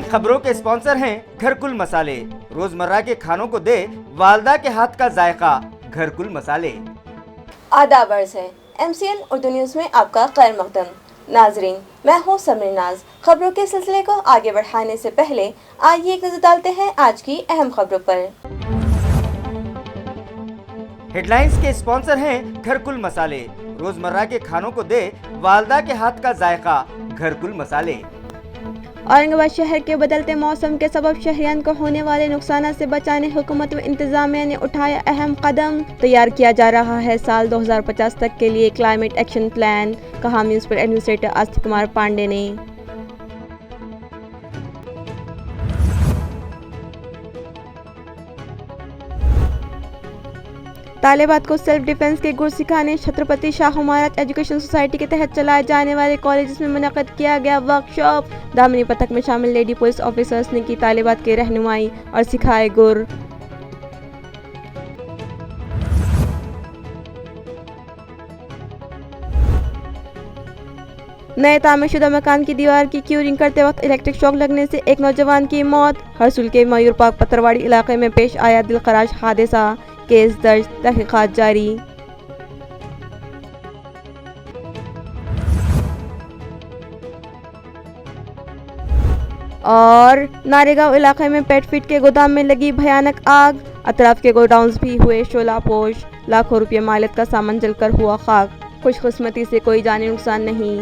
खबरों के स्पॉन्सर हैं घरकुल मसाले। रोजमर्रा के खानों को दे वालदा के हाथ का जायका, घरकुल मसाले। आदाब अर्ज़ है MCN उर्दू न्यूज़ में आपका खैर मक़दम। नाजरीन, मैं हूँ समरीन नाज। खबरों के सिलसिले को आगे बढ़ाने से पहले आइए एक नजर डालते हैं आज की अहम खबरों पर। हेडलाइंस के स्पॉन्सर हैं घरकुल मसाले। रोजमर्रा के खानों को दे वालदा के हाथ का जायका, घरकुल मसाले। औरंगाबाद शहर के बदलते मौसम के सबब शहरियान को होने वाले नुकसान से बचाने हुकूमत व इंतजामिया ने उठाया अहम कदम। तैयार किया जा रहा है साल 2050 तक के लिए क्लाइमेट एक्शन प्लान, कहा म्यूनिसिपल एडमिनिस्ट्रेटर आस्तिक कुमार पांडे ने। तालिबात को सेल्फ डिफेंस के गुर सिखाने छत्रपति शाहू महाराज एजुकेशन सोसाइटी के तहत चलाए जाने वाले कॉलेज में मुनक़्क़द किया गया वर्कशॉप। दामनी पथक में शामिल लेडी पुलिस ऑफिसर्स ने की तालिबात की रहनुमाई और सिखाए गुर। नए तामीरशुदा मकान की दीवार की क्यूरिंग करते वक्त इलेक्ट्रिक शॉक लगने से एक नौजवान की मौत। हरसुल के मयूर पार्क पत्थरवाड़ी इलाके में पेश आया दिलखराश हादसा, केस दर्ज, तहकीकात जारी। और नारेगांव इलाके में पेट फीड के गोदाम में लगी भयानक आग, अतराफ के गोडाउन्स भी हुए शोलापोश। लाखों रुपये मालियत का सामान जलकर हुआ खाक, खुशकिस्मती से कोई जानी नुकसान नहीं।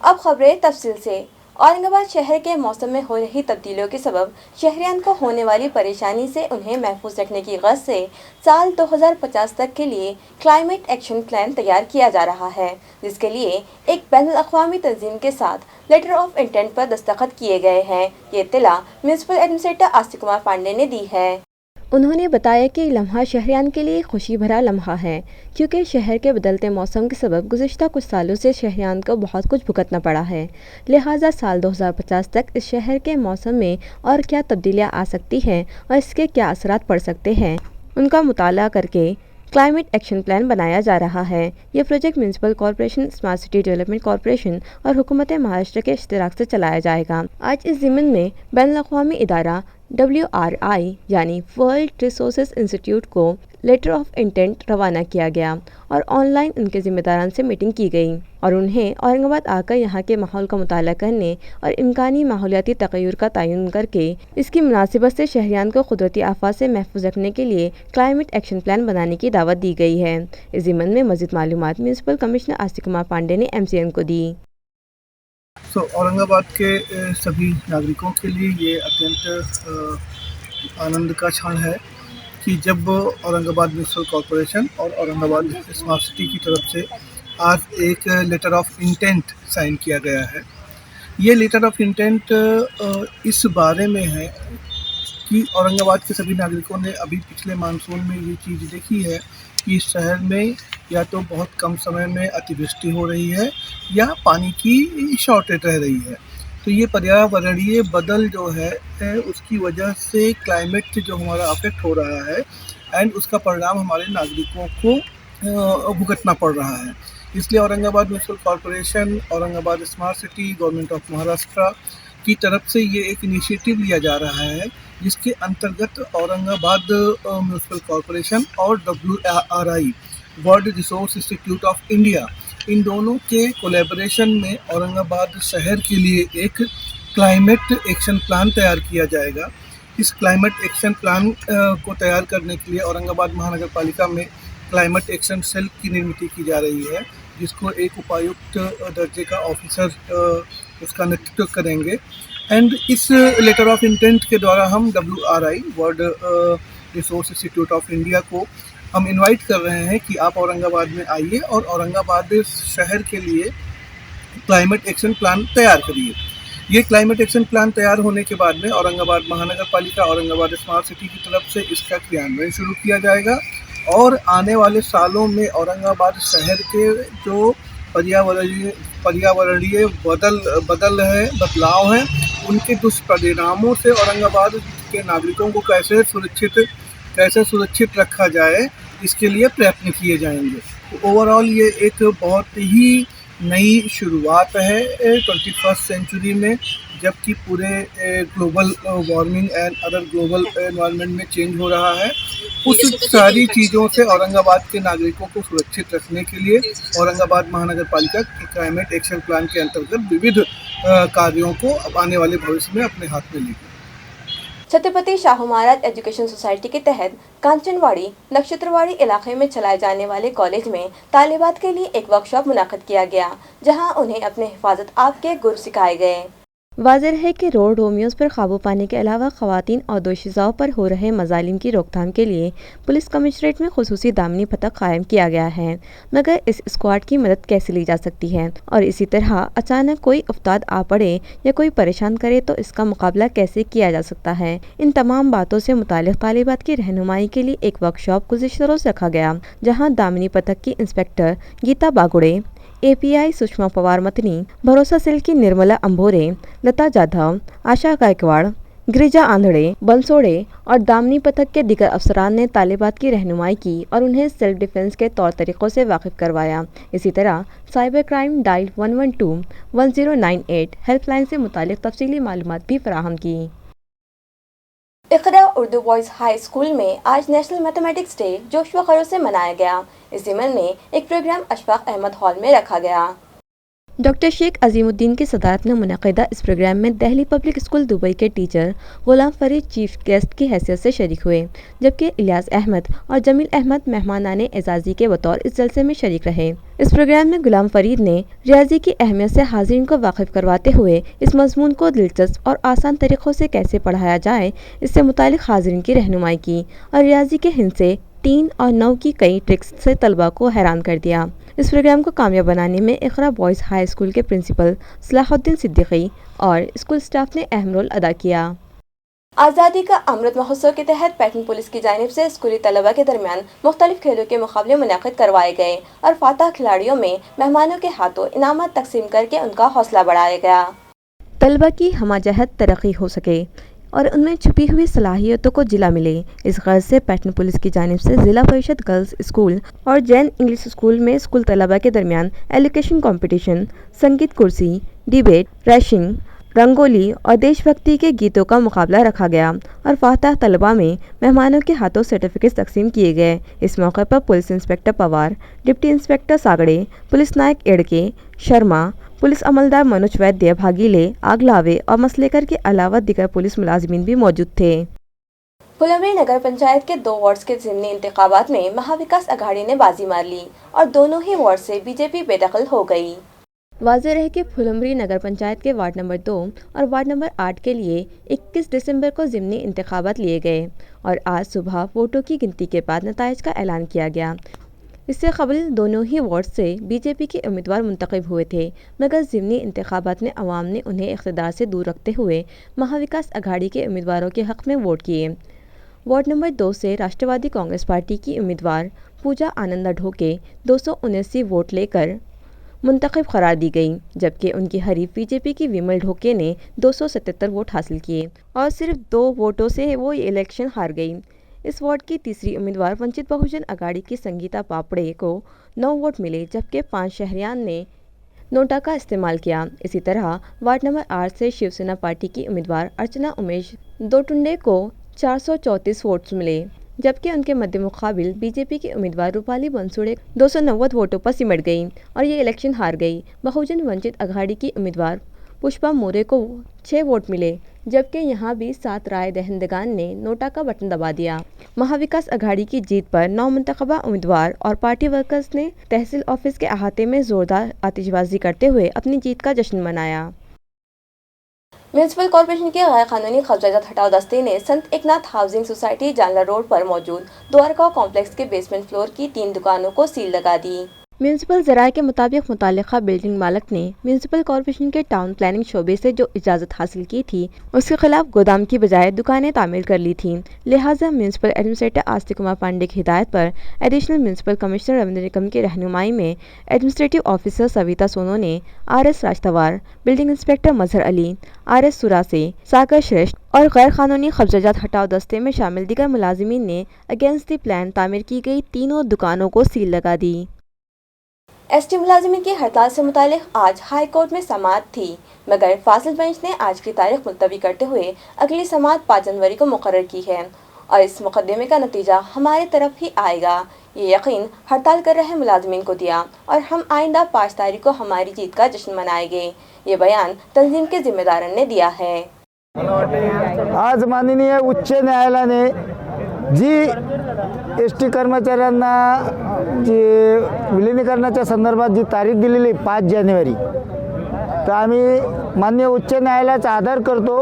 अब खबरें तफसील से। औरंगाबाद शहर के मौसम में हो रही तब्दीलियों के सबब शहरियान को होने वाली परेशानी से उन्हें महफूज रखने की ग़र्ज़ से साल 2050 तक के लिए क्लाइमेट एक्शन प्लान तैयार किया जा रहा है, जिसके लिए एक बैनुल-अक़वामी तंजीम के साथ लेटर ऑफ इंटेंट पर दस्तखत किए गए हैं। ये इत्तला म्यूनिसिपल एडमिनिस्ट्रेटर आस्तिक कुमार पांडे ने दी है। उन्होंने बताया कि लम्हा शहरियान के लिए खुशी भरा लम्हा है, क्योंकि शहर के बदलते मौसम के सबब गुज़िश्ता कुछ सालों से शहरियान को बहुत कुछ भुगतना पड़ा है। लिहाजा साल 2050 तक इस शहर के मौसम में और क्या तब्दीलियाँ आ सकती हैं और इसके क्या असरात पड़ सकते हैं, उनका मुताला करके क्लाइमेट एक्शन प्लान बनाया जा रहा है। ये project municipal corporation, smart city development corporation और हुकूमत महाराष्ट्र के इश्तिराक से चलाया जाएगा। आज इस ज़िम्न में बैनुल-अक़वामी इदारा WRI यानी वर्ल्ड रिसोर्सेज इंस्टीट्यूट को लेटर ऑफ इंटेंट रवाना किया गया और ऑनलाइन उनके ज़िम्मेदारान से मीटिंग की गई और उन्हें औरंगाबाद आकर यहाँ के माहौल का मुताला करने और इम्कानी माहौलियाती तग़य्युर का तयन करके इसकी मुनासिबत से शहरियान को कुदरती आफात से महफूज रखने के लिए क्लाइमेट एक्शन प्लान बनाने की दावत दी गई है। इस ज़िम्न में मज़ीद मालूमात म्यूनिसिपल कमिश्नर आस्तिक कुमार पांडे ने MCN को दी। औरंगाबाद के सभी नागरिकों के लिए ये अत्यंत आनंद का क्षण है कि जब औरंगाबाद म्यूनिसिपल कॉरपोरेशन और औरंगाबाद स्मार्ट सिटी की तरफ से आज एक लेटर ऑफ इंटेंट साइन किया गया है। ये लेटर ऑफ इंटेंट इस बारे में है कि औरंगाबाद के सभी नागरिकों ने अभी पिछले मानसून में ये चीज़ देखी है कि इस शहर में या तो बहुत कम समय में अतिवृष्टि हो रही है या पानी की शॉर्टेज रह रही है। तो ये पर्यावरणीय बदल जो है उसकी वजह से क्लाइमेट जो हमारा अफेक्ट हो रहा है एंड उसका परिणाम हमारे नागरिकों को भुगतना पड़ रहा है। इसलिए Aurangabad municipal corporation, Aurangabad smart city, government of Maharashtra की तरफ से ये एक इनिशिएटिव लिया जा रहा है, जिसके अंतर्गत औरंगाबाद म्यूनिसिपल कॉरपोरेशन और WRI world resource institute of India, इन दोनों के कोलैबोरेशन में औरंगाबाद शहर के लिए एक क्लाइमेट एक्शन प्लान तैयार किया जाएगा। इस क्लाइमेट एक्शन प्लान को तैयार करने के लिए औरंगाबाद महानगर पालिका में क्लाइमेट एक्शन सेल की निर्मित की जा रही है, जिसको एक उपायुक्त दर्जे का ऑफिसर उसका नेतृत्व करेंगे। एंड इस लेटर ऑफ इंटेंट के द्वारा हम WRI world resource institute of India को हम इनवाइट कर रहे हैं कि आप औरंगाबाद में आइए और औरंगाबाद शहर के लिए क्लाइमेट एक्शन प्लान तैयार करिए। ये क्लाइमेट एक्शन प्लान तैयार होने के बाद में औरंगाबाद महानगर पालिका, औरंगाबाद स्मार्ट सिटी की तरफ से इसका क्रियान्वयन शुरू किया जाएगा और आने वाले सालों में औरंगाबाद शहर के जो पर्यावरणीय बदलाव हैं उनके दुष्परिणामों से औरंगाबाद के नागरिकों को कैसे सुरक्षित रखा जाए, इसके लिए प्रयत्न किए जाएंगे। तो ओवरऑल ये एक बहुत ही نئی شروعات ہے 21 سینچری میں، جبکہ پورے global warming and other global environment میں چینج ہو رہا ہے۔ اس ساری چیزوں سے اورنگ آباد کے ناگرکوں کو سرکشت رکھنے کے لیے اورنگ آباد مہانگر پالیکا کلائمیٹ ایکشن پلان کے انترگت ووھ کاریوں کو اب آنے والے بھوشیہ میں اپنے ہاتھ میں لے گی۔ چھترپتی شاہو مہاراج ایجوکیشن سوسائٹی کے تحت کانچن واڑی نکشترواڑی علاقے میں چلائے جانے والے کالج میں طالبات کے لیے ایک ورکشاپ منعقد کیا گیا، جہاں انہیں اپنے حفاظت آپ کے گر سکھائے گئے۔ واضح ہے کہ روڈ رومیوز پر قابو پانے کے علاوہ خواتین اور دوشیزاؤں پر ہو رہے مظالم کی روک تھام کے لیے پولیس کمشنریٹ میں خصوصی دامنی پتک قائم کیا گیا ہے، مگر اس اسکواڈ کی مدد کیسے لی جا سکتی ہے اور اسی طرح اچانک کوئی افتاد آ پڑے یا کوئی پریشان کرے تو اس کا مقابلہ کیسے کیا جا سکتا ہے۔ ان تمام باتوں سے متعلق طالبات کی رہنمائی کے لیے ایک ورکشاپ گزشتہ روز رکھا گیا، جہاں دامنی پتک کی انسپکٹر گیتا باگوڑے، اے پی آئی سشما پوار متنی، بھروسہ سیل کی نرملا امبھورے، لتا جادھو، آشا گائیکواڑ، گریجا آندھڑے، بنسوڑے اور دامنی پتک کے دیگر افسران نے طالبات کی رہنمائی کی اور انہیں سیلف ڈیفنس کے طور طریقوں سے واقف کروایا۔ اسی طرح cyber crime dial 112-1098 help line سے متعلق تفصیلی معلومات بھی فراہم کی۔ اقرا اردو بوائز ہائی اسکول میں آج نیشنل میتھمیٹکس ڈے جوش و خروش سے منایا گیا۔ اس ضمن میں ایک پروگرام اشفاق احمد ہال میں رکھا گیا۔ ڈاکٹر شیخ عظیم الدین کی صدارت میں منعقدہ اس پروگرام میں دہلی پبلک اسکول دبئی کے teacher Ghulam Farid chief guest کی حیثیت سے شریک ہوئے، جبکہ الیاس احمد اور جمیل احمد مہمانان اعزازی کے بطور اس جلسے میں شریک رہے۔ اس پروگرام میں غلام فرید نے ریاضی کی اہمیت سے حاضرین کو واقف کرواتے ہوئے اس مضمون کو دلچسپ اور آسان طریقوں سے کیسے پڑھایا جائے اس سے متعلق حاضرین کی رہنمائی کی اور ریاضی کے ہند سے 3 اور 9 کی کئی ٹرکس سے طلباء کو حیران کر دیا۔ اس پروگرام کو کامیاب بنانے میں اقرا بوائز ہائی اسکول کے پرنسپل صلاح الدین صدیقی اور اسکول سٹاف نے اہم رول ادا کیا۔ آزادی کا امرت مہوتسو کے تحت پیٹن پولیس کی جانب سے اسکولی طلباء کے درمیان مختلف کھیلوں کے مقابلے منعقد کروائے گئے اور فاتح کھلاڑیوں میں مہمانوں کے ہاتھوں انعامات تقسیم کر کے ان کا حوصلہ بڑھایا گیا۔ طلباء کی ہمہ جہت ترقی ہو سکے اور ان میں چھپی ہوئی صلاحیتوں کو جلا ملے، اس غرض سے پیٹن پولیس کی جانب سے ضلع پریشد گرلز اسکول اور جین انگلش اسکول میں اسکول طلباء کے درمیان ایلوکیشن کمپٹیشن، سنگیت کرسی، ڈیبیٹ، ریسنگ، رنگولی اور دیش بھکتی کے گیتوں کا مقابلہ رکھا گیا اور فاتح طلباء میں مہمانوں کے ہاتھوں سرٹیفکیٹس تقسیم کیے گئے۔ اس موقع پر police inspector Pawar, deputy inspector Sagade, police naik Edke, Sharma, police عملدار منوج ویدیہ، بھاگیلے، آگلاوے اور مسلیکر کے علاوہ دیگر پولیس ملازمین بھی موجود تھے۔ پھلمری نگر پنچایت کے 2 وارڈز کے ضمنی انتخابات میں مہاوکاس اگھاڑی نے بازی مار لی اور دونوں ہی وارڈ سے بی جے پی بے دخل ہو گئی۔ واضح رہے کہ پھلمری نگر پنچایت کے وارڈ نمبر 2 اور وارڈ نمبر 8 کے لیے 21 دسمبر کو ضمنی انتخابات لیے گئے اور آج صبح ووٹوں کی گنتی کے بعد نتائج کا اعلان کیا گیا۔ اس سے قبل دونوں ہی وارڈ سے بی جے پی کے امیدوار منتخب ہوئے تھے، مگر ضمنی انتخابات میں عوام نے انہیں اقتدار سے دور رکھتے ہوئے مہاوکاس اگھاڑی کے امیدواروں کے حق میں ووٹ کیے۔ وارڈ نمبر 2 سے راشٹروادی کانگریس پارٹی کی امیدوار پوجا آنندہ ڈھوکے 279 ووٹ لے کر منتخب قرار دی گئی، جبکہ ان کی حریف بی جے پی کی ویمل ڈھوکے نے 277 ووٹ حاصل کیے اور صرف 2 ووٹوں سے وہ الیکشن ہار گئی۔ اس وارڈ کی تیسری امیدوار ونچت بہوجن اگاڑی کی سنگیتا پاپڑے کو 9 ووٹ ملے، جبکہ 5 شہریان نے نوٹا کا استعمال کیا۔ اسی طرح وارڈ نمبر 8 سے شیو سینا پارٹی کی امیدوار ارچنا امیش دوٹنڈے کو 434 ووٹس ملے، جبکہ ان کے مد مقابل بی جے پی کی امیدوار روپالی بنسوڑے 290 ووٹوں پر سمٹ گئی اور یہ الیکشن ہار گئی۔ بہوجن ونچت اگاڑی کی امیدوار پشپا مورے کو 6 ووٹ ملے، جبکہ یہاں بھی 7 رائے دہندگان نے نوٹا کا بٹن دبا دیا۔ مہاوکاس اگھاڑی کی جیت پر 9 منتخبہ امیدوار اور پارٹی ورکرز نے تحصیل آفس کے احاطے میں زوردار آتش بازی کرتے ہوئے اپنی جیت کا جشن منایا۔ میونسپل کارپوریشن کے غیر قانونی قبضہ جات ہٹاؤ دستے نے سنت ایکناتھ ہاؤسنگ سوسائٹی جانلا روڈ پر موجود دوارکا کمپلیکس کے بیسمنٹ فلور کی 3 دکانوں کو سیل لگا دی۔ میونسپل ذرائع کے مطابق متعلقہ بلڈنگ مالک نے میونسپل کارپوریشن کے ٹاؤن پلاننگ شعبے سے جو اجازت حاصل کی تھی اس کے خلاف گودام کی بجائے دکانیں تعمیر کر لی تھیں، لہٰذا میونسپل ایڈمنسٹریٹر آستک کمار پانڈے کی ہدایت پر ایڈیشنل میونسپل کمشنر رویندر نکم کی رہنمائی میں ایڈمنسٹریٹو آفیسر سویتا سونو نے آر ایس راجتوار، بلڈنگ انسپکٹر مظہر علی، آر ایس سوراسے، ساگر شریشٹھ اور غیر قانونی قبضہ جات ہٹاؤ دستے میں شامل دیگر ملازمین نے اگینسٹ دی پلان تعمیر کی گئی تینوں دکانوں کو سیل لگا دی۔ ایس ٹی ملازمین کی ہڑتال سے متعلق آج ہائی کورٹ میں سماعت تھی، مگر فاصل بینچ نے آج کی تاریخ ملتوی کرتے ہوئے اگلی سماعت 5 جنوری کو مقرر کی ہے اور اس مقدمے کا نتیجہ ہماری طرف ہی آئے گا، یہ یقین ہڑتال کر رہے ملازمین کو دیا اور ہم آئندہ 5 تاریخ کو ہماری جیت کا جشن منائیں گے، یہ بیان تنظیم کے ذمہ داران ने दिया है। आज माननीय उच्च न्यायालयाने जी एस.टी. कर्मचाऱ्यांना जी विलिनीकरणाच्या संदर्भात जी तारीख दिलेली 5 जानेवारी, तर आम्ही माननीय उच्च न्यायालयाचा आदर करतो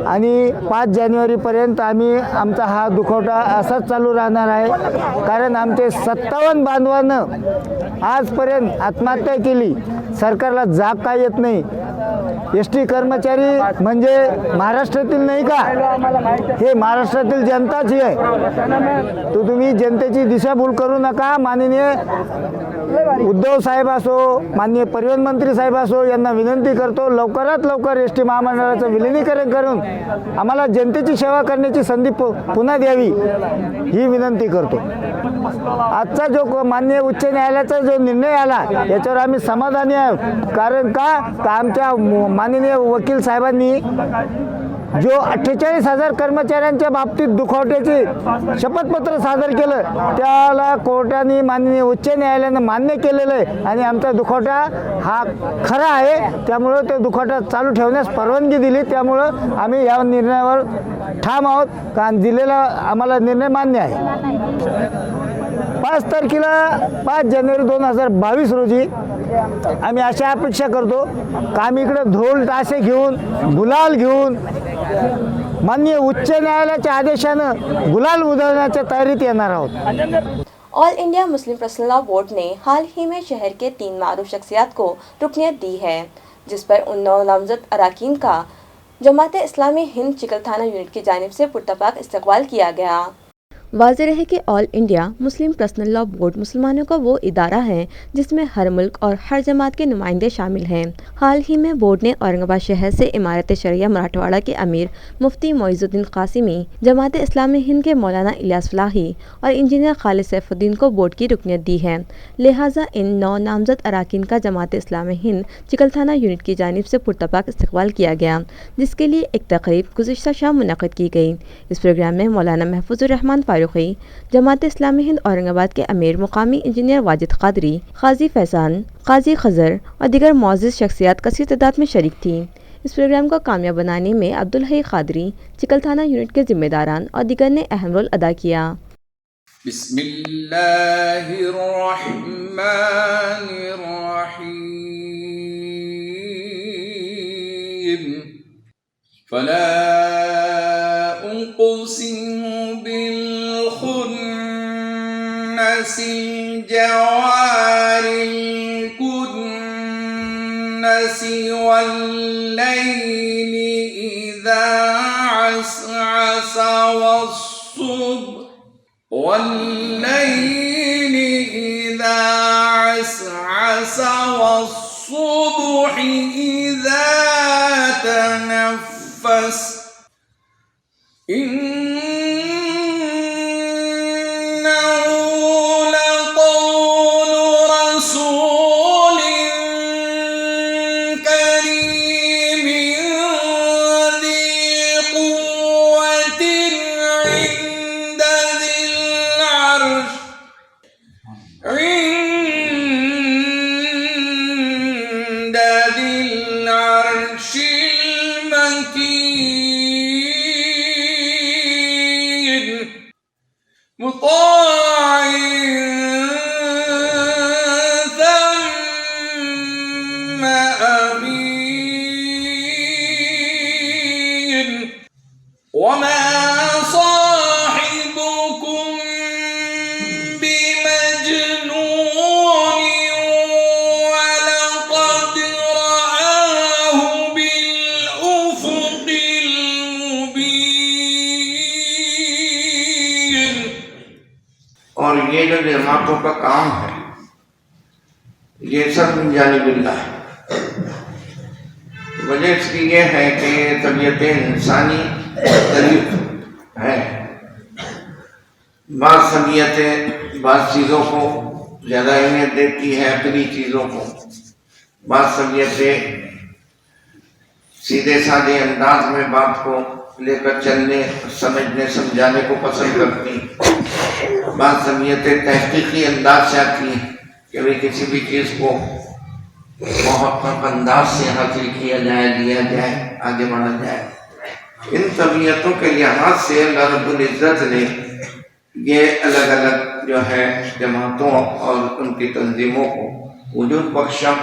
आणि 5 जानेवारीपर्यंत आम्ही आमचा हा दुखवटा असाच चालू राहणार आहे, कारण आमचे 57 बांधवांनं आजपर्यंत आत्महत्या केली, सरकारला जाग का येत नाही। एस.टी. कर्मचारी म्हणजे महाराष्ट्रातील नाही का, हे महाराष्ट्रातील जनताची आहे, तो तुम्ही जनतेची दिशाभूल करू नका। माननीय उद्धव साहेब असो, माननीय परिवहन मंत्री साहेब असो, यांना विनंती करतो लवकरात लवकर एस टी महामंडळाचं विलिनीकरण करून आम्हाला जनतेची सेवा करण्याची संधी पुन्हा द्यावी, ही विनंती करतो। आजचा जो माननीय उच्च न्यायालयाचा जो निर्णय आला याच्यावर आम्ही समाधानी आहोत, कारण का आमच्या माननीय वकील साहेबांनी जो 48,000 कर्मचाऱ्यांच्या बाबतीत दुखवट्याचे शपथपत्र सादर केलं, त्याला कोर्टाने माननीय उच्च न्यायालयाने मान्य केलेलं आहे आणि आमचा दुखवटा हा खरा आहे, त्यामुळे तो दुखवटा चालू ठेवण्यास परवानगी दिली, त्यामुळे आम्ही या निर्णयावर ठाम आहोत, कारण दिलेला आम्हाला निर्णय मान्य आहे। 5 तारखेला 5 जानेवारी 2022 रोजी आम्ही अशा अपेक्षा करतो का आम्ही इकडे ढोल ताशे घेऊन, गुलाल घेऊन माननीय उच्च न्यायालयाच्या आदेशानं गुलाल उधळण्याच्या तयारीत येणार आहोत। All India Muslim personal law board ने हाल ही में शहर के 3 मारूफ शख्सियात को रुकनियत दी है, जिस पर उन 9 नामजद अरकान का जमात इस्लामी हिंद चिकलथाना यूनिट की जानिब से पुरतपाक इस्तकबाल किया गया। वाज़ेह है कि all India Muslim personal law board मुसलमानों का वो इदारा है जिसमें हर मुल्क और हर जमात के नुमाइंदे शामिल हैं। हाल ही में बोर्ड ने औरंगाबाद शहर से इमारत शरिया मराठवाड़ा के अमीर मुफ्ती मोइजुद्दीन कासिमी, जमात इस्लामी हिंद के मौलाना इलियास फलाही और इंजीनियर खालिद सैफुद्दीन को बोर्ड की रुकनियत दी है। लिहाजा इन 9 नामजद अरकान का जमात इस्लामी हिंद चिकलथाना यूनिट की जानिब से पुरतपाक इस्तकबाल किया गया, जिसके लिए एक तकरीब गुज़िश्ता शाम मुनक़्क़िद की गई। इस प्रोग्राम में मौलाना महफूजुर रहमान फारूकी, जमात इस्लामी हिंद औरंगाबाद के अमीर मुकामी इंजीनियर वाजिद कादरी, काजी फैजान, काजी खजर और दीगर मुअज़्ज़िज़ शख्सियात कसीर तादाद में शरीक थी। इस प्रोग्राम को कामयाब बनाने में अब्दुल हई कादरी, चिकलथाना यूनिट के जिम्मेदारान और दीगर ने अहम रोल अदा किया। फला उक़सिमु बिल जवारिल कुन्नसी वल्लैलि इज़ा असअस वस्सुब्हि इज़ा तनफ़्फ़स और ये जो जमातों का काम है ये सब मिन जानिबिल्लाह है। वजह इसकी ये है कि तबीयत इंसानी मुख्तलिफ है, बाज़ तबीयतें बाज़ चीज़ों को ज़्यादा अहमियत देती है अकली चीज़ों को, बात सभ्यतें सीधे साधे अंदाज में बात को लेकर चलने, समझने समझाने को पसंद करती, बात सभ्यतें तहकीकी अंदाज से आती है कि वे किसी भी चीज़ को बहुत अंदाज से हासिल किया जाए, लिया जाए, आगे बढ़ा जाए। इन तबीयतों के लिहाज से अल्लाह रब्बुल इज़्ज़त ने ये अलग अलग जो है जमातों और उनकी तंजीमों को वजूद बख्शा,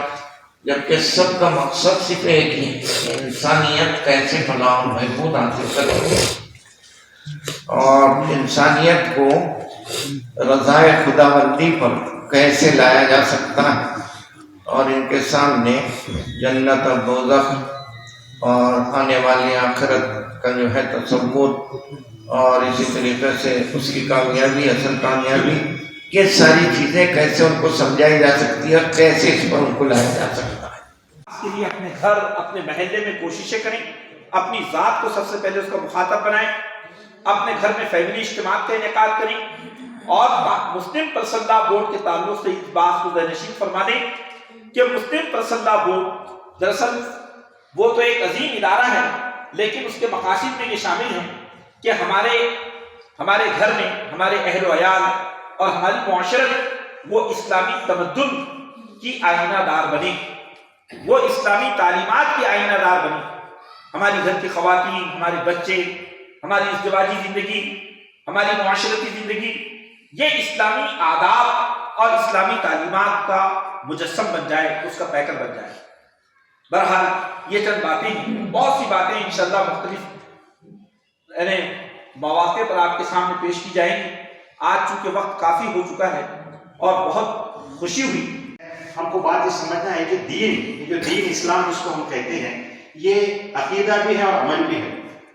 जबकि सबका मकसद सिर्फ एक ही, इंसानियत कैसे फलाह और महफूज हासिल करे और इंसानियत को रज़ाए खुदाबंदी पर कैसे लाया जा सकता है और इनके सामने जन्नत और दोज़ख और आने वाली आखिरत का जो है तसव्वुर और इसी तरीके से उसकी कामयाबी, असल कामयाबी, ये सारी चीज़ें कैसे उनको समझाई जा सकती है, कैसे इस पर उनको लाया जा सकता है। इसके लिए अपने घर, अपने महल्ले में कोशिशें करें, अपनी ज़ात को सबसे पहले उसका मुखातब बनाएं, अपने घर में फैमिली इज्तिमात का इनेकाद करें और मुस्लिम परसल्ला बोर्ड के ताल्लुक से इस बात को ज़हनशीन फरमा दें कि मुस्लिम परसल्ला बोर्ड दरअसल वो तो एक अजीम इदारा है, लेकिन उसके मकासद में ये शामिल है कि हमारे घर में हमारे अहल व अयाल और हमारी मुआशरत वो इस्लामी तमद्दुन की आईनादार बने, वो इस्लामी तालीमात की आईनादार बने। हमारी घर की ख़वातीन, हमारे बच्चे, हमारी इज़्दिवाजी ज़िंदगी, हमारी मुआशरती ज़िंदगी, ये इस्लामी आदाब और इस्लामी तालीमात का मुजस्सम बन जाए, उसका पैकर बन जाए। बहरहाल ये चंद बातें हैं, बहुत सी बातें इंशाअल्लाह मुख्तलिफ मौक़े पर आपके सामने पेश की जाएंगी। आज चूँकि वक्त काफ़ी हो चुका है और बहुत खुशी हुई, हमको बात ये समझना है कि दीन, जो दीन इस्लाम जिसको हम कहते हैं, ये अकीदा भी है और अमल भी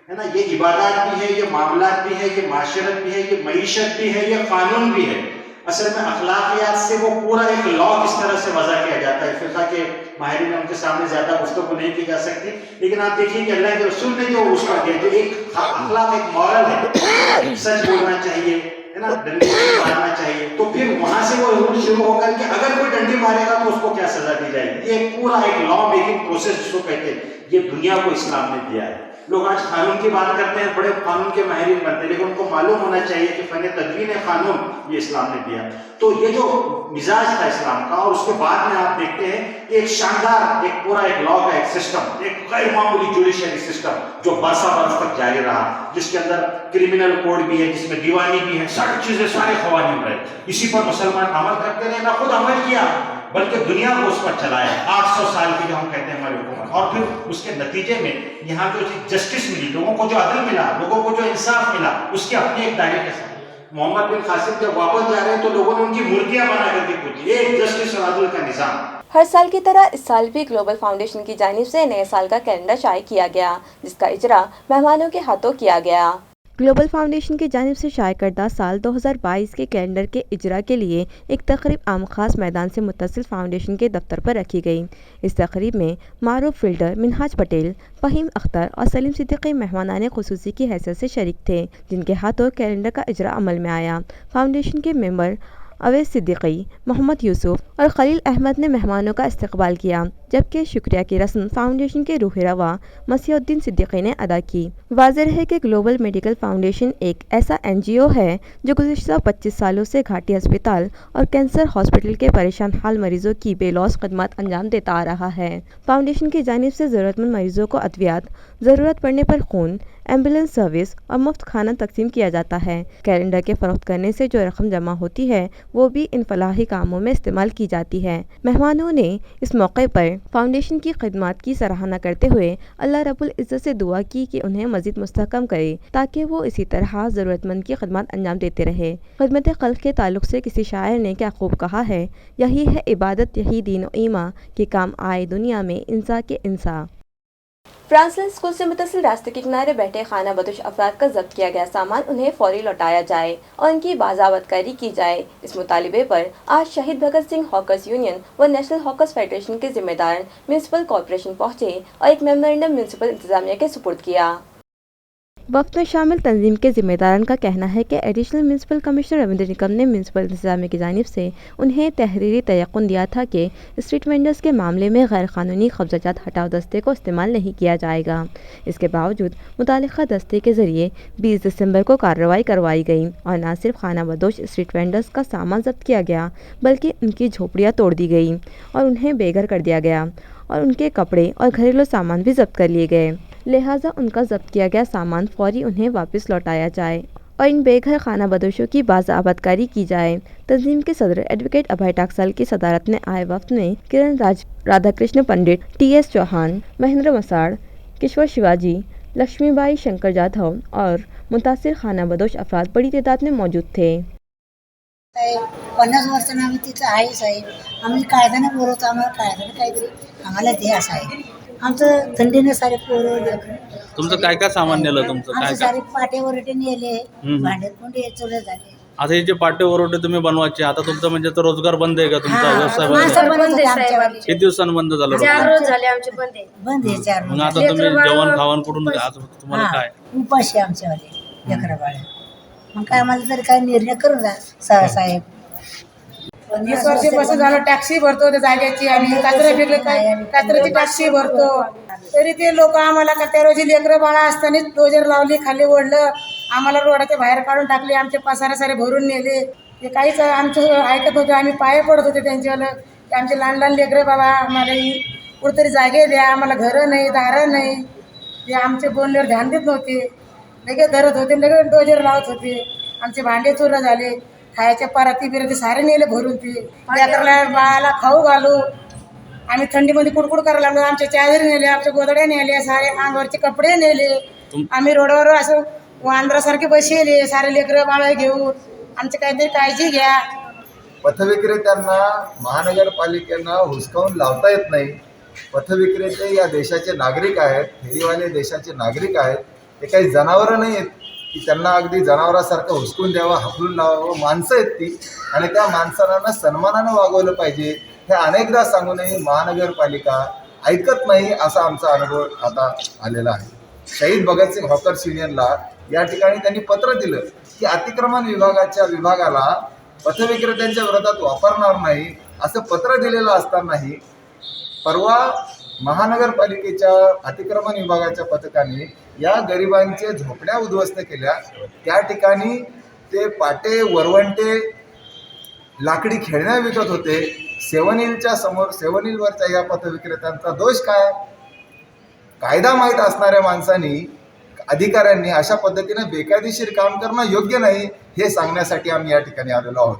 है ना, ये इबादत भी है, ये मामलात भी है, ये माशरत भी है, ये मईशत भी है, ये कानून भी है। असल में अखलाकियात से वो पूरा एक लॉ किस तरह से वज़ा किया जाता है, फ़िक़्ह के माहिरीन उनके सामने ज़्यादा गुफ्तगू नहीं की जा सकती, लेकिन आप देखिए कि अल्लाह के रसूल ने जो उस पर दिया, जो एक अखलाक, एक मॉरल है, सच बोलना चाहिए, है ना, डंडी मारना चाहिए, तो फिर वहाँ से वो रूल शुरू होकर कि अगर कोई डंडी मारेगा तो उसको क्या सज़ा दी जाएगी। ये पूरा एक लॉ मेकिंग प्रोसेस जिसको कहते हैं, ये दुनिया को इस्लाम ने दिया है। लोग आज कानून की बात करते हैं, बड़े कानून के माहिरीन बनते हैं, लेकिन उनको मालूम होना चाहिए कि फ़न तदवीन कानून ये इस्लाम ने दिया। तो ये जो मिजाज था इस्लाम का, और उसके बाद में आप देखते हैं एक शानदार, एक पूरा एक लॉ का एक सिस्टम, एक गैर मामूली जुडिशरी सिस्टम जो बरसा बरस तक जारी रहा, जिसके अंदर क्रिमिनल कोड भी है, जिसमें दीवानी भी है, सारी चीज़ें, सारे क़वानीन रहे। इसी पर मुसलमान अमल करते रहे, ना खुद अमल किया बल्कि दुनिया को उस पर चलाया। 800 साल की जो हम कहते हैं हमारी हुकूमत, और फिर उसके नतीजे में यहाँ जो जस्टिस मिली, लोगों को जो अदल मिला, लोगों को जो इंसाफ मिला, उसके अपने एक दायरे के साथ। मोहम्मद बिन कासिम जब वापस जा रहे हैं तो लोगों ने उनकी मूर्तियां बना करके पूछी, एक जस्टिस और अदल का निज़ाम। हर साल की तरह इस साल भी ग्लोबल फाउंडेशन की जानिब से नए साल का कैलेंडर शाये किया गया, जिसका इजरा मेहमानों के हाथों किया गया। ग्लोबल फाउंडेशन की जानिब से शाये करदा साल 2022 के कैलेंडर के इजरा के लिए एक तकरीब आम खास मैदान से मुत्तसिल फाउंडेशन के दफ्तर पर रखी गई। इस तकरीब में मारूफ फील्डर मिनहाज पटेल, फ़हीम अख्तर और सलीम सिद्दीकी मेहमानाने ख़ुसूसी की हैसियत से शरीक थे, जिनके हाथों कैलेंडर का इजरा अमल में आया। फाउंडेशन के मेंबर अवैस सिद्दीकी, मोहम्मद यूसुफ और खलील अहमद ने मेहमानों का इस्तकबाल किया, जबकि शुक्रिया की रस्म फाउंडेशन के रूह रवा मसीहुद्दीन सिद्दीकी ने अदा की। वाज़ेह है कि ग्लोबल मेडिकल फाउंडेशन एक ऐसा NGO है जो गुज़िश्ता 25 सालों से घाटी अस्पताल और कैंसर हॉस्पिटल के परेशान हाल मरीजों की बेलौस खदमात अंजाम देता आ रहा है। फाउंडेशन की जानिब से ज़रूरतमंद मरीजों को अद्वियात, ज़रूरत पड़ने पर खून, एम्बुलेंस सर्विस और मुफ्त खाना तकसीम किया जाता है। कैलेंडर के फ़रोख्त करने से जो रकम जमा होती है वो भी इन फलाही कामों में इस्तेमाल की जाती है। मेहमानों ने इस मौके पर फाउंडेशन की खिदमत की सराहना करते हुए अल्लाह रब्बुल इज़्ज़त से दुआ की कि उन्हें मज़ीद मुस्तहकम करे, ताकि वो इसी तरह ज़रूरतमंद की खिदमत अंजाम देते रहे। खिदमत खल्क़ के ताल्लुक़ से किसी शायर ने क्या खूब कहा है, यही है इबादत, यही दीन व ईमान के काम आए दुनिया में इंसा के इंसा। फ्रांसलैंड स्कूल से मुत्तसिल रास्ते के किनारे बैठे खाना बदोश अफराद का जब्त किया गया सामान उन्हें फौरी लौटाया जाए और उनकी बाज़ावतकारी की जाए। इस मुतालिबे पर आज शहीद भगत सिंह हॉकर्स यूनियन व नेशनल हॉकर्स फेडरेशन के जिम्मेदार म्यूनसिपल कॉरपोरेशन पहुंचे और एक मेमोरेंडम म्यूनसिपल इंतजामिया के सुपुर्द किया। वफ्द में शामिल तंजीम के ज़िम्मेदारान का कहना है कि additional municipal commissioner Ravindra Nikam ने म्यूनसिपल इंतज़ामिया की जानिब से उन्हें तहरीरी तयक़ुन दिया था कि स्ट्रीट वेंडर्स के मामले में गैर क़ानूनी कब्ज़ाजात हटाओ दस्ते को इस्तेमाल नहीं किया जाएगा। इसके बावजूद मुतालिका दस्ते के ज़रिए 20 दिसंबर को कार्रवाई करवाई गई और न सिर्फ खाना बदोश स्ट्रीट वेंडर्स का सामान जब्त किया गया बल्कि उनकी झोपड़ियाँ तोड़ दी गई और उन्हें बेघर कर दिया गया और उनके कपड़े और घरेलू सामान भी जब्त कर लिए गए। लिहाजा उनका जब्त किया गया सामान फौरी उन्हें वापस लौटाया जाए और इन बेघर खाना बदोशों की बाज़ाबतकारी की जाए। तंजीम के सदर एडवोकेट अभय टाकसाल की सदारत में आए वफ्द में किरण राधाकृष्ण पंडित, TS चौहान, महेंद्र मसाड़, किशोर शिवाजी, लक्ष्मीबाई शंकर जाधव और मुतासिर खाना बदोश अफराद बड़ी तादाद में मौजूद थे। 50 वर्षांनी आम्ही तिथं आहे साहेब, आम्ही कायद्याने बोलवतो, आम्हाला कायद्याने काहीतरी आम्हाला ते असं आहे. आमचं थंडीने सारे पोरं लेकरं. तुमचं काय काय सामान नेलं तुमचं काय आमचे काय सारे पाटे वरटे नेले, भांडे कुंडे चुले झाले. आता हे जे पाटे वरोटे तुम्ही बनवायचे आता तुमचं म्हणजे तो रोजगार बंद आहे का तुमचा व्यवसाय बंद माणसं आहे? बंद होते आमच्यावाले. किती दिवसांनी बंद झालं रोजगार? 4 रोज झाले आमचे बंद आहे 4 मग रोज. आता तुम्ही जेवण खावण कुठून आज तुम्हाला काय उपाशी आमच्यावाले लेकरं बाळे. मग काय आम्हाला तरी काय निर्णय करून जा साहेब. 20 वर्षापासून झालं टॅक्सी भरतो त्या जागेची, आम्ही कचरा फेकले काय कचऱ्याची टॅक्सी भरतो, तरी ते लोक आम्हाला का त्या रोजी लेकरं बाळा असताना डोजर लावली, खाली ओढलं, आम्हाला रोडाच्या बाहेर काढून टाकले, आमचे पसारे सारे भरून नेले. ते काहीच आमचं ऐकत होते, आम्ही पाय पडत होते त्यांच्यावालं. ते आमचे लहान लहान लेकरं बाबा आम्हाला कुठेतरी जागे द्या, आम्हाला घरं नाही दारं नाही. ते आमचे बोलण्यावर ध्यान देत नव्हते, लगेच धरत होते, लगेच डोजर लावत होते. आमचे भांडे चोरा झाले, खायच्या पराती बिराती सारे नेले भरून. ते लेकराला बाळाला खाऊ घालू, आम्ही थंडीमध्ये कुडकुड करायला लागलो. आमचे चादरी नेले, आमच्या गोदड्या नेले, सारे अंगावरचे कपडे नेले. आम्ही रोडवर असं वांद्रासारखे बसले सारे लेकरं बाळ घेऊन. आमची काहीतरी काळजी घ्या. पथविक्रेत्यांना महानगरपालिकेनं हुसकावून लावता येत नाही. पथविक्रेते या देशाचे नागरिक आहेत, फेरीवाले देशाचे नागरिक आहेत. ते काही जनावरं नाही आहेत की त्यांना अगदी जनावरासारखं हुसकून द्यावं, हाकलून लावावं. माणसं आहेत ती आणि त्या माणसांना सन्मानानं वागवलं पाहिजे. हे अनेकदा सांगूनही महानगरपालिका ऐकत नाही असा आमचा अनुभव आता आलेला आहे. शहीद भगतसिंग हॉकर्स युनियनला या ठिकाणी त्यांनी पत्र दिलं की अतिक्रमण विभागाला पथविक्रेत्यांच्या विरोधात वापरणार नाही असं पत्र दिलेलं असतानाही परवा महानगरपालिकेच्या अतिक्रमण विभागाच्या पथकाने या गरिबांचे झोपड्या उद्ध्वस्त केल्या. त्या ठिकाणी ते पाटे वरवंटे लाकडी खेळण्या विकत होते. 7 हिलच्या समोर 7 हिलवरच्या या पथविक्रेत्यांचा दोष काय? कायदा माहीत असणाऱ्या माणसांनी अधिकाऱ्यांनी अशा पद्धतीने बेकायदेशीर काम करणं योग्य नाही हे सांगण्यासाठी आम्ही या ठिकाणी आलेलो आहोत.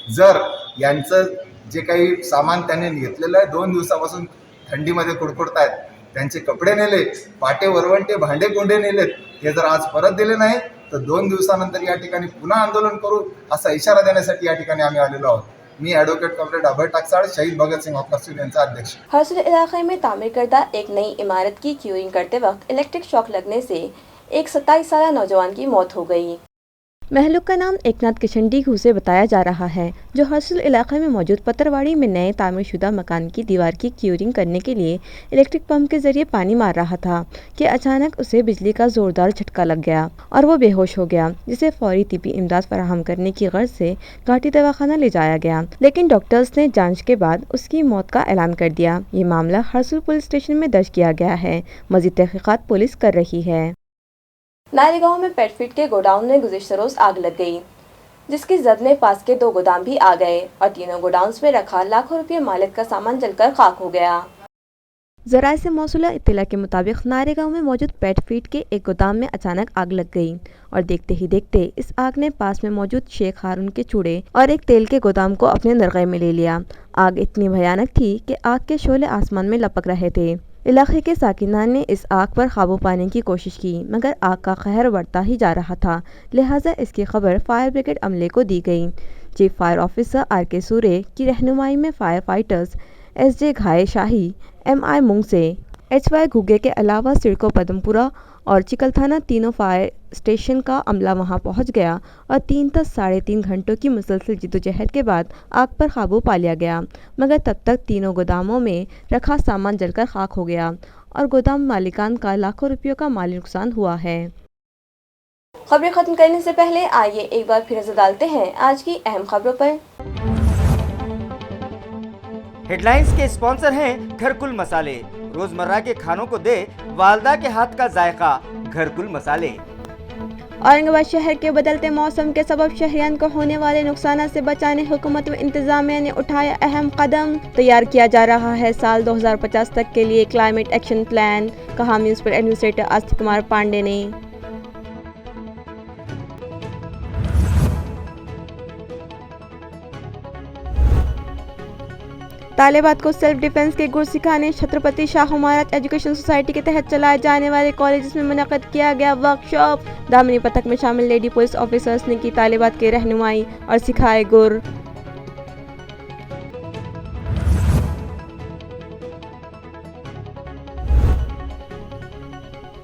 जर यांचं जे काही सामान त्यांनी घेतलेलं आहे 2 दिवसापासून थंडीमध्ये कुडकुडतायत, त्यांचे कपडे नेले, पाटे वरवंटे भांडे कोंडे नेलेत, हे जर आज परत दिले नाही तर 2 दिवसानंतर या ठिकाणी पुन्हा आंदोलन करू असा इशारा देण्यासाठी या ठिकाणी आम्ही आलेलो आहोत. मी एडवोकेट कॉमरेड अभय टाकसाळ, शहीद भगत सिंह हॉकर्स यूनियनचा अध्यक्ष. हरसुल इलाके में तामीर करदा एक नई इमारत की क्यूरिंग करते वक्त इलेक्ट्रिक शॉक लगने से एक 27 साल नौजवान की मौत हो गई। महलुक का नाम एकनाथ किशनडी घू से बताया जा रहा है, जो हरसुल इलाके में मौजूद पत्थरवाड़ी में नए तामीरशुदा मकान की दीवार की क्यूरिंग करने के लिए इलेक्ट्रिक पंप के जरिए पानी मार रहा था कि अचानक उसे बिजली का ज़ोरदार झटका लग गया और वो बेहोश हो गया, जिसे फौरी तिब्बी इमदाद फराहम करने की गर्ज से घाटी दवाखाना ले जाया गया, लेकिन डॉक्टर्स ने जाँच के बाद उसकी मौत का ऐलान कर दिया। ये मामला हरसुल पुलिस स्टेशन में दर्ज किया गया है। मज़ीद तहक़ीक़ात पुलिस कर रही है। नारेगांव में पेटफीड के गोडाउन में गुज़िश्ता रोज़ आग लग गई, जिसकी जद में पास के 2 गोदाम भी आ गए और तीनों गोडाउन्स में रखा लाखों रुपये मालिक का सामान जलकर खाक हो गया। ज़राए से मौसूला इत्तला के मुताबिक नारेगांव में मौजूद पेट फीड के एक गोदाम में अचानक आग लग गई और देखते ही देखते इस आग ने पास में मौजूद शेख हारून के चूड़े और एक तेल के गोदाम को अपने नरगे में ले लिया। आग इतनी भयानक थी कि आग के शोले आसमान में लपक रहे थे। इलाके के साकिनान ने इस आग पर काबू पाने की कोशिश की, मगर आग का कहर बढ़ता ही जा रहा था, लिहाजा इसकी खबर फायर ब्रिगेड अमले को दी गई। चीफ फायर ऑफिसर RK सूरे की रहनुमाई में फायर फाइटर्स SJ घाये शाही, MI मुंगसे, HY घुगे के अलावा सिडको पदमपुरा और चिकलथाना तीनों फायर स्टेशन का अमला वहां पहुंच गया और 3 से 3.5 घंटों की मुसलसल जिद्दोजहद के बाद आग पर काबू पा लिया गया, मगर तब तक तीनों गोदामों में रखा सामान जलकर खाक हो गया और गोदाम मालिकान का लाखों रुपयों का माली नुकसान हुआ है। खबरें खत्म करने से पहले आइए एक बार फिर नजर डालते हैं आज की अहम खबरों पर। हेडलाइंस के स्पॉन्सर हैं घरकुल मसाले। रोजमर्रा के खानों को दे वालदा के हाथ का जायका, घरकुल मसाले। औरंगाबाद शहर के बदलते मौसम के सबब शहरियान को होने वाले नुकसान से बचाने हुकूमत व इंतजामिया ने उठाया अहम कदम। तैयार किया जा रहा है साल 2050 तक के लिए क्लाइमेट एक्शन प्लान, कहा म्यूनिसिपल एडमिनिस्ट्रेटर आस्तिक कुमार पांडे ने। तालिबात को सेल्फ डिफेंस के गुर सिखाने छत्रपति शाहू महाराज एजुकेशन सोसाइटी के तहत चलाए जाने वाले कॉलेज में मुनक़्क़द किया गया वर्कशॉप। दामनी पथक में शामिल लेडी पुलिस ऑफिसर्स ने की तालिबात की रहनुमाई और सिखाए गुर।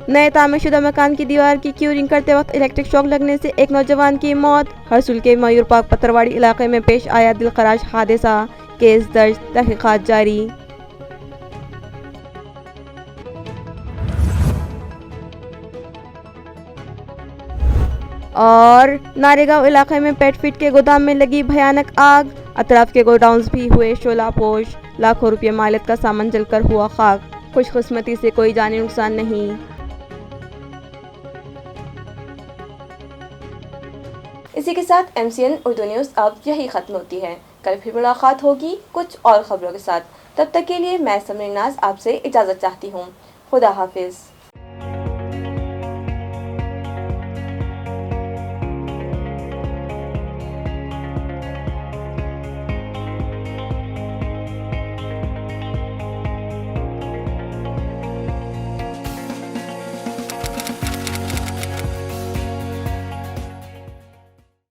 नए तामीरशुदा मकान की दीवार की क्यूरिंग करते वक्त इलेक्ट्रिक शॉक लगने से एक नौजवान की मौत। हरसुल के मयूर पार्क पत्थरवाड़ी इलाके में पेश आया दिलखराश हादसा, केस दर्ज, तहकीकात जारी। और नारेगांव इलाके में पेट फीड के गोदाम में लगी भयानक आग, अतराफ के गोडाउन्स भी हुए शोलापोश, लाखों रुपये मालियत का सामान जलकर हुआ खाक। खुशकिस्मती से कोई जानी नुकसान नहीं। इसी के साथ MCN उर्दू न्यूज़ अब यही खत्म होती है। कल फिर मुलाकात होगी कुछ और खबरों के साथ। तब तक के लिए मैं समरीन नाज आपसे इजाज़त चाहती हूँ। खुदा हाफिज़।